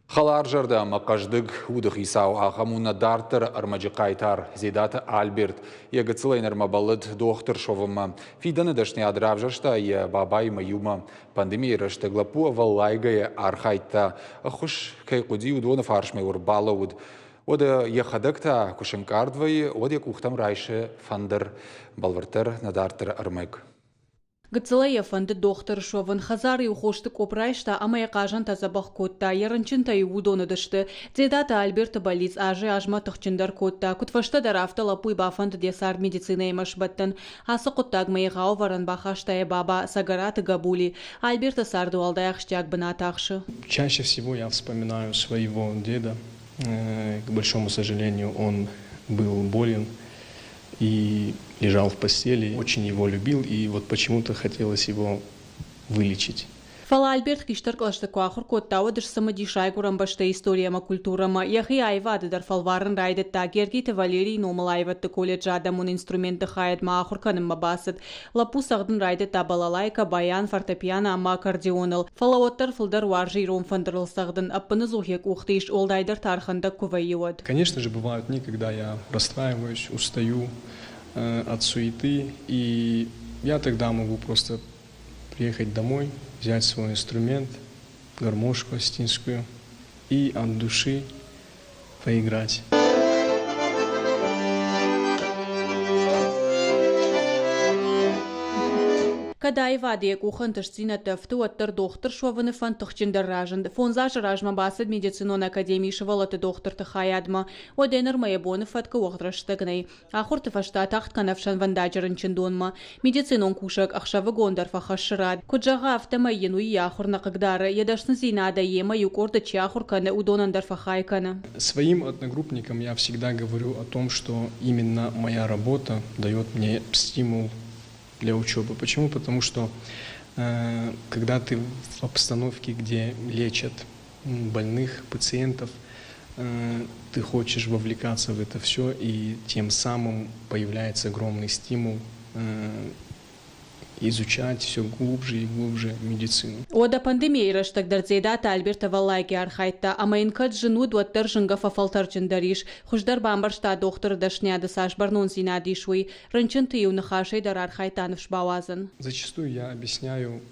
Халар жарда мақаждыг удық исау ағамуна дартыр армаджы қайтар зедаты Альберт. Егіцілайнер мабалыд доқтыр шовыма. Фиданы дашны адрав жаршта е бабай маюма. Пандемия рашты глапу валлайгая архайта. Хуш кай қуди удвоны фаршмай урбалауд. Ода ехадыкта кушынкардвай, ода кухтам райшы фандыр балвартыр надартыр армайк. Гцелая фанды доктор шовын хазары ухошты копрайшта амая кажан тазабах котта ярынчынта иудоны дышты. Дзедата Альберта болиц ажы ажма тахчындар котта. Кутфашта дарафта лапуй бафанды десар медицина имаш баттын. Асы коттаг майгау варан бахашта баба сагараты габули. Альберта сарду алдаяхштяг бынатахшы. Чаще всего я вспоминаю своего деда. К большому сожалению, он был болен и лежал в постели, очень его любил, и вот почему-то хотелось его вылечить. Фала Альберт киштар клашты куахур коттауа дышсама дишай курамбашта историяма культурама. Яхи айвады дар фалварын райдет тагергите Валерий номал айватты колледжа адамун инструменты хаяд маахур каным мабасыд. Лапу сагдын райдет табалалайка, баян, фортепиано, ама аккордеонал. Фала оттар фылдар варжи ром фандырыл сагдын. Аппыны зухек ухтыш олдайдар тарханда кувайюад. Конечно же, бывают дни, когда я расстраиваюсь, устаю от суеты, и я тогда могу просто приехать домой, взять свой инструмент, гармошку астинскую, и от души поиграть. Когда айвадия кухантыш цинаты втуаттыр доктор шовыны фан тұхчындар ражынды. Фонзаж ражма басыд медицинон академии шывалаты доктор тыхаядма. Оденер майабоны фатка уғдраштыгнай. Ахур тыфашта тахт канавшан вандажырын чындонма. Медицинон кушак ахшавы гондар фахашырад. Куджага автомайену и ахур нақыгдары. Едашны зинада ема юкорда чахур каны удонандар фахайканы. Своим одногруппникам я всегда говорю о том, что именно моя работа дает мне стимул для учебы. Почему? Потому что когда ты в обстановке, где лечат больных, пациентов, ты хочешь вовлекаться в это все, и тем самым появляется огромный стимул изучать все глубже и глубже медицину. Ода пандемия раштак дарзейдата Альберта Валлайки архайта, амайнкат жену дуаттар жынга фафалтар чындариш, хуждар бамбаршта доктор дашняды саш барнон зинадишуй, ранчынты юнахашей дар архайтанывш бавазан. Зачастую я объясняю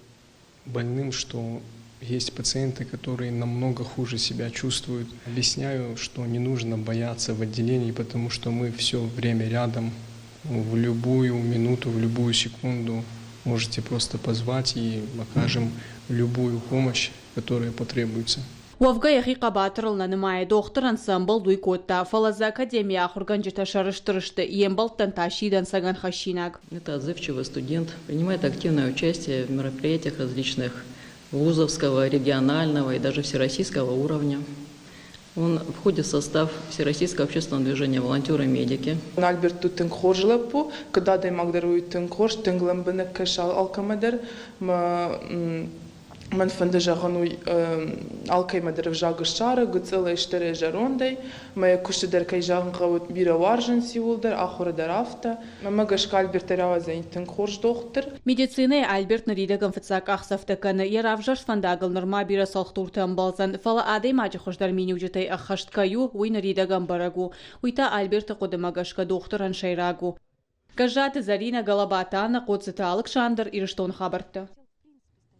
больным, что есть пациенты, которые намного хуже себя чувствуют. Объясняю, что не нужно бояться в отделении, потому что мы все время рядом, в любую минуту, в любую секунду можете просто позвать и окажем любую помощь, которая потребуется. Уавга яхи қабатырылна нымай доктор ансамбл дуйкотта, фалаза академия ахурганжита шарыштырышты, ембалтан ташидан саган хашинак. Это отзывчивый студент, принимает активное участие в мероприятиях различных вузовского, регионального и даже всероссийского уровня. Он входит в состав Всероссийского общественного движения «Волонтеры-медики». Альберт тут тынхоржлапу, когда дай магдаруй тынхорж, тынглэмбэнэ кэшал алкамэдэр, من فندجا غنوي алкай мадер вжагы шары гыцыла иштері жарондай мая кушты дер кай жағын қауыт бира варжын сиулдер ахуры дарафта мама гашка Альберт аравазайн тынхорж доктор. Медицина Альберт наридаган фыцак ахсафтаканы яравжар фандагыл нырма бира салхтуртан балзан фала адей маджи хождар минюджетай ахашткаю уй наридаган барагу уйта Альберта кодымагашка докторан шайрагу. Кажаты Зарина Галабатана Коцета Александр Ирштон Хабарта.